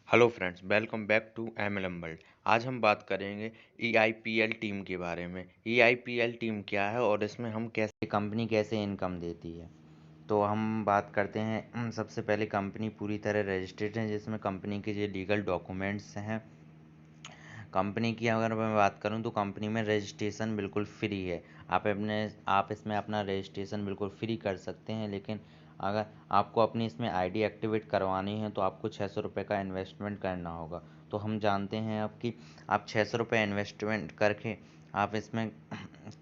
Hello friends, welcome back to MLM world. आज हम बात करेंगे ईआईपीएल टीम के बारे में। ईआईपीएल टीम क्या है और इसमें हम कैसे कंपनी कैसे इनकम देती है। तो हम बात करते हैं, सबसे पहले कंपनी पूरी तरह रजिस्टर्ड है, जिसमें कंपनी के जो लीगल डॉक्यूमेंट्स हैं। कंपनी की अगर मैं बात करूं तो कंपनी में रजिस्ट्रेशन बिल्कुल फ्री है। आप इसमें अपना रजिस्ट्रेशन बिल्कुल फ्री कर सकते हैं, लेकिन अगर आपको अपनी इसमें आईडी एक्टिवेट करवानी है तो आपको 600 रुपये का इन्वेस्टमेंट करना होगा। तो हम जानते हैं अब कि आप 600 रुपये इन्वेस्टमेंट करके आप इसमें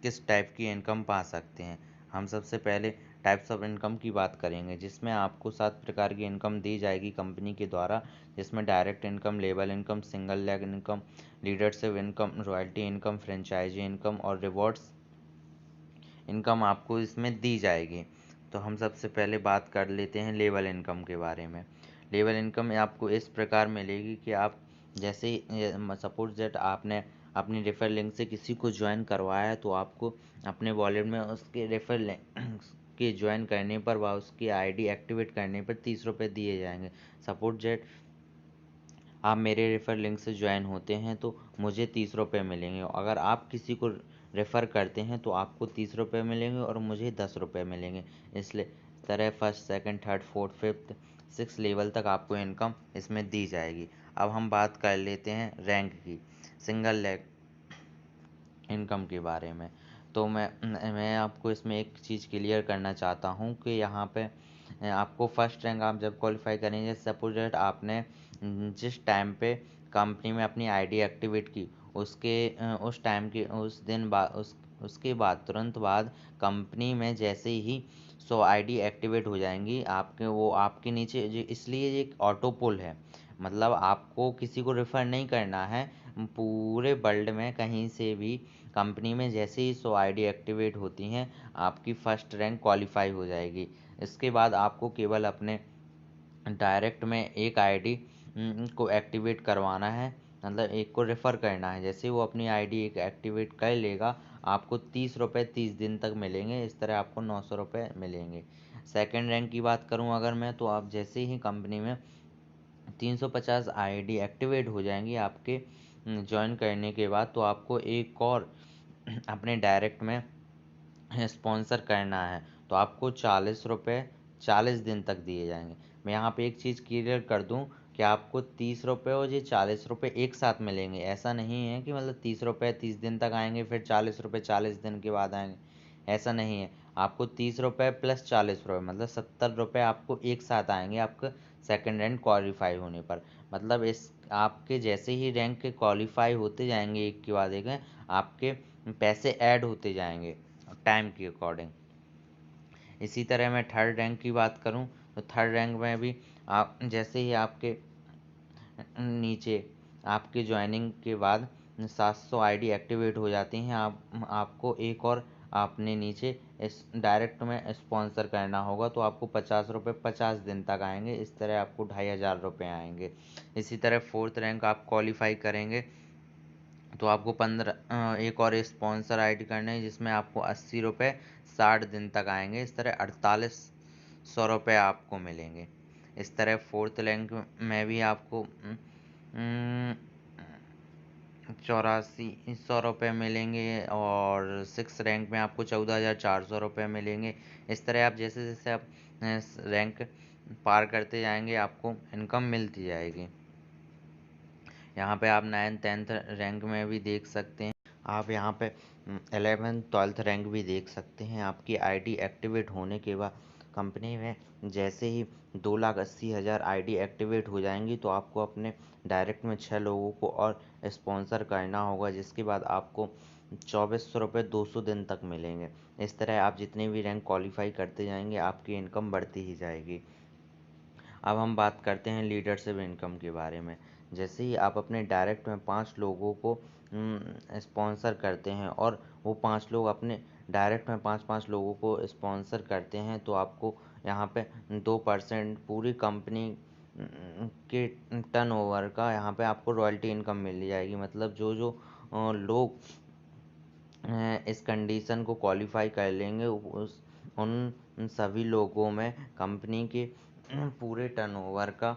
किस टाइप की इनकम पा सकते हैं। हम सबसे पहले टाइप्स ऑफ इनकम की बात करेंगे, जिसमें आपको 7 प्रकार की इनकम दी जाएगी कंपनी के द्वारा, जिसमें डायरेक्ट इनकम, लेबल income, single leg income, leadership income, royalty income, franchise income और रिवॉर्ड्स इनकम आपको इसमें दी जाएगी। तो हम सबसे पहले बात कर लेते हैं लेबल इनकम के बारे में। लेबल इनकम आपको इस प्रकार मिलेगी कि आप जैसे सपोज दैट आपने अपनी रेफर लिंक से किसी को ज्वाइन करवाया है, तो आपको अपने वॉलेट में उसके रेफर लिंक के ज्वाइन करने पर व उसकी आईडी एक्टिवेट करने पर 30 रुपये दिए जाएंगे। सपोज दैट आप मेरे रेफ़र लिंक से ज्वाइन होते हैं तो मुझे 30 रुपये मिलेंगे। अगर आप किसी को रेफ़र करते हैं तो आपको 30 रुपये मिलेंगे और मुझे 10 रुपये मिलेंगे। इसलिए इस तरह first, second, third, fourth, fifth, six level तक आपको इनकम इसमें दी जाएगी। अब हम बात कर लेते हैं रैंक की, सिंगल लेग इनकम के बारे में। तो मैं आपको इसमें एक चीज़ क्लियर करना चाहता हूँ कि यहाँ पे आपको फर्स्ट रैंक आप जब क्वालिफाई करेंगे, सपोज दैट आपने जिस टाइम पे कंपनी में अपनी आईडी एक्टिवेट की, उस टाइम के उस दिन बाद उसके बाद तुरंत बाद कंपनी में जैसे ही 100 आईडी एक्टिवेट हो जाएंगी आपके, वो आपके नीचे इसलिए ये एक ऑटो पुल है। मतलब आपको किसी को रेफ़र नहीं करना है। पूरे वर्ल्ड में कहीं से भी कंपनी में जैसे ही 100 आईडी एक्टिवेट होती हैं, आपकी फर्स्ट रैंक क्वालिफाई हो जाएगी। इसके बाद आपको केवल अपने डायरेक्ट में एक आईडी को एक्टिवेट करवाना है, मतलब एक को रेफ़र करना है। जैसे वो अपनी आईडी एक एक्टिवेट कर लेगा, आपको 30 रुपये 30 दिन तक मिलेंगे। इस तरह आपको 900 रुपये मिलेंगे। सेकंड रैंक की बात करूं अगर मैं, तो आप जैसे ही कंपनी में 350 आईडी एक्टिवेट हो जाएंगी आपके ज्वाइन करने के बाद, तो आपको एक और अपने डायरेक्ट में स्पॉन्सर करना है, तो आपको 40 रुपये 40 दिन तक दिए जाएंगे। मैं यहाँ पे एक चीज़ क्लियर कर दूँ कि आपको 30 रुपये और ये 40 रुपये एक साथ मिलेंगे। ऐसा नहीं है कि मतलब 30 रुपये 30 दिन तक आएंगे फिर 40 रुपये 40 दिन के बाद आएंगे, ऐसा नहीं है। आपको 30 रुपये प्लस 40 रुपये मतलब 70 रुपये आपको एक साथ आएंगे आपका सेकंड रैंक क्वालिफाई होने पर। मतलब इस आपके जैसे ही रैंक क्वालिफाई होते जाएंगे एक के बाद एक, आपके पैसे ऐड होते जाएंगे टाइम के अकॉर्डिंग। इसी तरह मैं थर्ड रैंक की बात करूं, तो थर्ड रैंक में भी आप जैसे ही आपके नीचे आपके ज्वाइनिंग के बाद 700 आईडी एक्टिवेट हो जाती हैं, आपको एक और आपने नीचे इस डायरेक्ट में स्पॉन्सर करना होगा, तो आपको 50 रुपये 50 दिन तक आएंगे। इस तरह आपको 2500 रुपये आएंगे। इसी तरह फोर्थ रैंक आप क्वालिफाई करेंगे तो आपको 15 एक और स्पॉन्सर आईडी करना है, जिसमें आपको 80 रुपये 60 दिन तक आएंगे। इस तरह 4800 रुपये आपको मिलेंगे। इस तरह फोर्थ रैंक में भी आपको 8400 रुपये मिलेंगे और सिक्स रैंक में आपको 14400 रुपये मिलेंगे। इस तरह आप जैसे जैसे आप रैंक पार करते जाएंगे आपको इनकम मिलती जाएगी। यहाँ पे आप 9th 10th रैंक में भी देख सकते हैं। आप यहाँ पे 11th 12th रैंक भी देख सकते हैं। आपकी आईडी एक्टिवेट होने के बाद कंपनी में जैसे ही 2,80,000 आईडी एक्टिवेट हो जाएंगी, तो आपको अपने डायरेक्ट में 6 लोगों को और स्पॉन्सर करना होगा, जिसके बाद आपको 2400 रुपये 200 दिन तक मिलेंगे। इस तरह आप जितने भी रैंक क्वालिफाई करते जाएंगे आपकी इनकम बढ़ती ही जाएगी। अब हम बात करते हैं लीडरशिप इनकम के बारे में। जैसे ही आप अपने डायरेक्ट में 5 लोगों को स्पॉन्सर करते हैं और वो 5 लोग अपने डायरेक्ट में 5-5 लोगों को स्पॉन्सर करते हैं, तो आपको यहाँ पे 2% पूरी कंपनी के टर्नओवर का यहाँ पे आपको रॉयल्टी इनकम मिल जाएगी। मतलब जो जो लोग इस कंडीशन को क्वालिफाई कर लेंगे, उस उन सभी लोगों में कंपनी के पूरे टर्नओवर का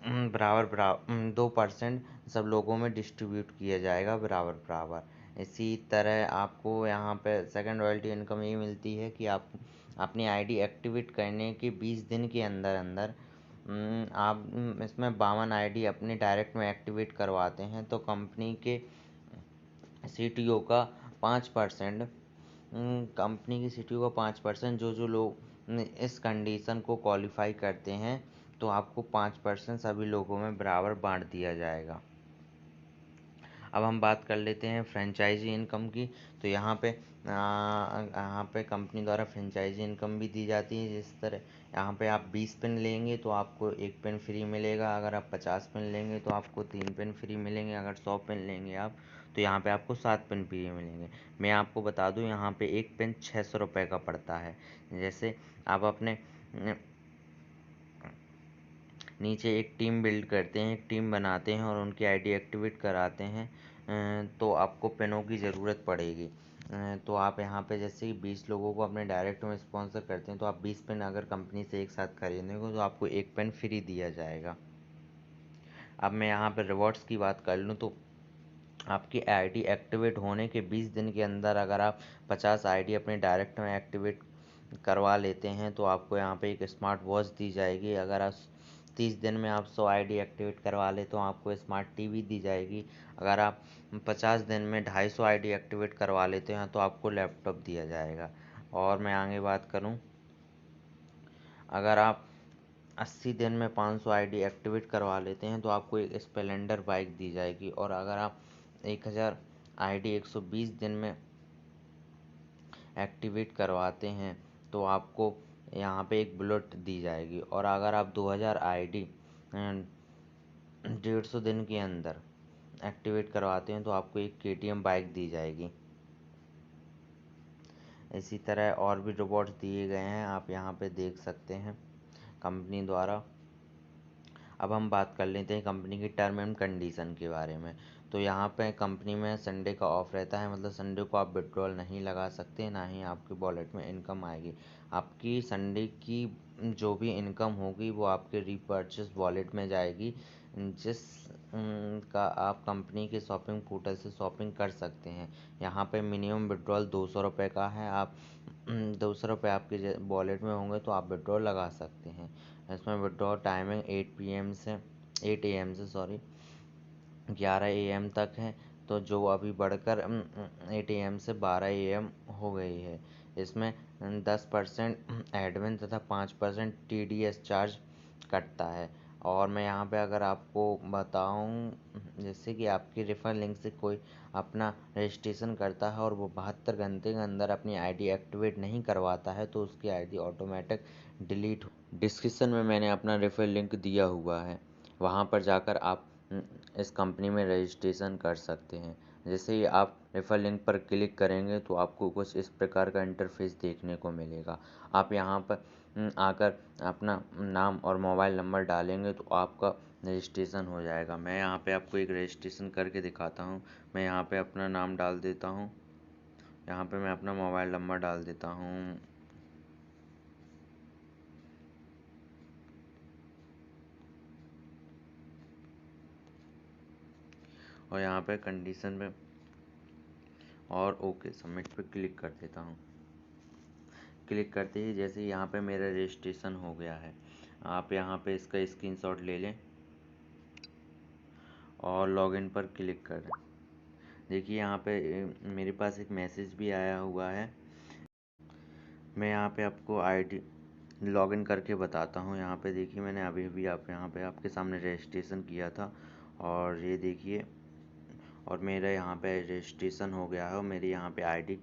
बराबर बराबर 2% सब लोगों में डिस्ट्रीब्यूट किया जाएगा बराबर बराबर। इसी तरह आपको यहाँ पे सेकंड रॉयल्टी इनकम ये मिलती है कि आप अपनी आईडी एक्टिवेट करने के 20 दिन के अंदर अंदर आप इसमें 52 आईडी अपने डायरेक्ट में एक्टिवेट करवाते हैं तो कंपनी के सीटीओ का 5%, कंपनी की सीटीओ का 5%, जो लोग इस कंडीशन को क्वालिफाई करते हैं तो आपको 5% सभी लोगों में बराबर बांट दिया जाएगा। अब हम बात कर लेते हैं फ्रेंचाइजी इनकम की। तो यहाँ पे कंपनी द्वारा फ्रेंचाइजी इनकम भी दी जाती है। जिस तरह यहाँ पे आप 20 पेन लेंगे तो आपको 1 पेन फ्री मिलेगा, अगर आप 50 पेन लेंगे तो आपको 3 पेन फ्री मिलेंगे, अगर 100 पेन लेंगे आप तो यहाँ पे आपको 7 पेन फ्री मिलेंगे। मैं आपको बता दूँ यहाँ पे एक पेन 600 रुपये का पड़ता है। जैसे आप अपने नीचे एक टीम बिल्ड करते हैं, एक टीम बनाते हैं और उनकी आईडी एक्टिवेट कराते हैं, तो आपको पेनों की ज़रूरत पड़ेगी। तो आप यहाँ पे जैसे कि 20 लोगों को अपने डायरेक्ट में स्पॉन्सर करते हैं तो आप 20 पेन अगर कंपनी से एक साथ खरीदेंगे तो आपको एक पेन फ्री दिया जाएगा। अब मैं यहाँ पे रिवॉर्ड्स की बात कर लूँ तो आपकी आईडी एक्टिवेट होने के 20 दिन के अंदर अगर आप 50 आईडी अपने डायरेक्ट में एक्टिवेट करवा लेते हैं तो आपको यहाँ पे एक स्मार्ट वॉच दी जाएगी। अगर आप 30 दिन में आप 100 आईडी एक्टिवेट करवा ले तो आपको स्मार्ट टीवी दी जाएगी। अगर आप 50 दिन में 250 आईडी एक्टिवेट करवा लेते हैं तो आपको लैपटॉप दिया जाएगा। और मैं आगे बात करूँ, अगर आप 80 दिन में 500 आईडी एक्टिवेट करवा लेते हैं तो आपको एक स्प्लेंडर बाइक दी जाएगी। और अगर आप 1000 आईडी 120 दिन में एक्टिवेट करवाते हैं तो आपको यहाँ पे एक बुलेट दी जाएगी। और अगर आप 2000 आईडी 150 दिन के अंदर एक्टिवेट करवाते हैं तो आपको एक केटीएम बाइक दी जाएगी। इसी तरह और भी रिवॉर्ड्स दिए गए हैं, आप यहाँ पे देख सकते हैं कंपनी द्वारा। अब हम बात कर लेते हैं कंपनी की टर्म एंड कंडीशन के बारे में। तो यहाँ पे कंपनी में संडे का ऑफ रहता है, मतलब संडे को आप विड्रॉल नहीं लगा सकते, ना ही आपके वॉलेट में इनकम आएगी। आपकी संडे की जो भी इनकम होगी वो आपके रीपर्चेस वॉलेट में जाएगी, जिस का आप कंपनी के शॉपिंग पोर्टल से शॉपिंग कर सकते हैं। यहाँ पे मिनिमम विड्रॉल 200 रुपये का है। आप 200 रुपये आपके वॉलेट में होंगे तो आप विड्रॉल लगा सकते हैं। इसमें विड्रॉ टाइमिंग 8 AM से 11 AM तक है। तो जो अभी बढ़कर 8 AM से 12 AM हो गई है। इसमें 10% एडमिन तथा 5% TDS चार्ज कटता है। और मैं यहाँ पे अगर आपको बताऊँ, जैसे कि आपकी रेफरल लिंक से कोई अपना रजिस्ट्रेशन करता है और वो 72 घंटे के अंदर अपनी आईडी एक्टिवेट नहीं करवाता है तो उसकी आईडी ऑटोमेटिक डिलीट। डिस्क्रिप्शन में मैंने अपना रेफरल लिंक दिया हुआ है, वहाँ पर जाकर आप इस कंपनी में रजिस्ट्रेशन कर सकते हैं। जैसे ही आप रेफरल लिंक पर क्लिक करेंगे तो आपको कुछ इस प्रकार का इंटरफेस देखने को मिलेगा। आप यहाँ पर आकर अपना नाम और मोबाइल नंबर डालेंगे तो आपका रजिस्ट्रेशन हो जाएगा। मैं यहाँ पे आपको एक रजिस्ट्रेशन करके दिखाता हूँ। मैं यहाँ पे अपना नाम डाल देता हूँ, यहाँ पे मैं अपना मोबाइल नंबर डाल देता हूँ। और यहाँ पे कंडीशन में और ओके सबमिट पे क्लिक कर देता हूँ। क्लिक करते ही जैसे यहाँ पे मेरा रजिस्ट्रेशन हो गया है, आप यहाँ पे इसका स्क्रीनशॉट ले लें और लॉगिन पर क्लिक कर दें। देखिए यहाँ पे मेरे पास एक मैसेज भी आया हुआ है। मैं यहाँ पे आपको आईडी लॉगिन करके बताता हूँ। यहाँ पे देखिए मैंने अभी भी आप यहाँ पे आपके सामने रजिस्ट्रेशन किया था और ये देखिए, और मेरा यहाँ पे रजिस्ट्रेशन हो गया है और मेरी यहाँ पे आईडी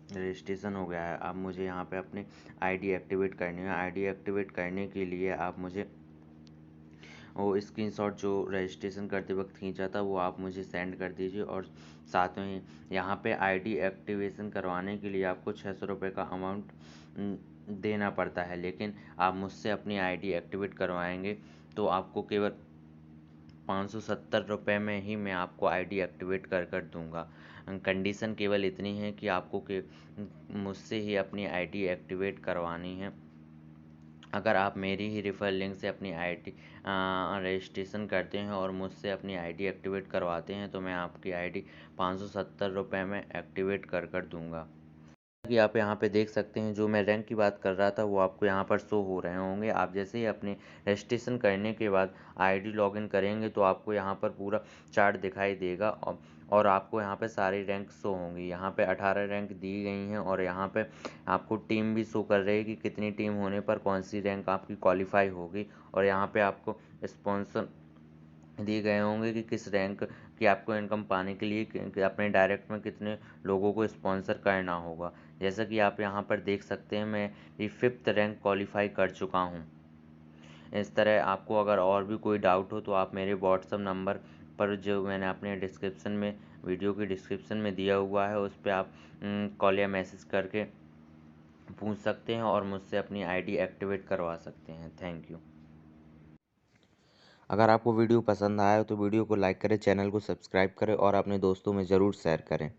रजिस्ट्रेशन हो गया है। अब मुझे यहाँ पे अपनी आईडी एक्टिवेट करनी है। आईडी एक्टिवेट करने के लिए आप मुझे वो स्क्रीनशॉट जो रजिस्ट्रेशन करते वक्त खींचा था वो आप मुझे सेंड कर दीजिए। और साथ में यहाँ पे आईडी एक्टिवेशन करवाने के लिए आपको 600 रुपये का अमाउंट देना पड़ता है, लेकिन आप मुझसे अपनी आईडी एक्टिवेट करवाएंगे तो आपको केवल 570 रुपये में ही मैं आपको आईडी एक्टिवेट कर दूंगा। कंडीशन केवल इतनी है कि आपको मुझसे ही अपनी आईडी एक्टिवेट करवानी है। अगर आप मेरी ही रेफरल लिंक से अपनी आईडी रजिस्ट्रेशन करते हैं और मुझसे अपनी आईडी एक्टिवेट करवाते हैं तो मैं आपकी आईडी 570 रुपये में एक्टिवेट कर दूंगा। कि आप यहाँ पे देख सकते हैं, जो मैं रैंक की बात कर रहा था वो आपको यहाँ पर शो हो रहे होंगे। आप जैसे ही अपने रजिस्ट्रेशन करने के बाद आईडी लॉगिन करेंगे तो आपको यहाँ पर पूरा चार्ट दिखाई देगा और आपको यहाँ पे सारी रैंक शो होंगी। यहाँ पे 18 रैंक दी गई हैं और यहाँ पे आपको टीम भी शो कर रही है कि कितनी टीम होने पर कौन सी रैंक आपकी क्वालिफाई होगी। और यहाँ पे आपको स्पॉन्सर दिए गए होंगे कि किस रैंक की आपको इनकम पाने के लिए अपने डायरेक्ट में कितने लोगों को स्पॉन्सर करना होगा। जैसा कि आप यहाँ पर देख सकते हैं, मैं ये 5th रैंक क्वालिफाई कर चुका हूँ। इस तरह आपको अगर और भी कोई डाउट हो तो आप मेरे व्हाट्सअप नंबर पर, जो मैंने अपने डिस्क्रिप्शन में, वीडियो की डिस्क्रिप्शन में दिया हुआ है, उस पर आप कॉल या मैसेज करके पूछ सकते हैं और मुझसे अपनी आईडी एक्टिवेट करवा सकते हैं। Thank you. अगर आपको वीडियो पसंद आया तो वीडियो को लाइक करें, चैनल को सब्सक्राइब करें और अपने दोस्तों में ज़रूर शेयर करें।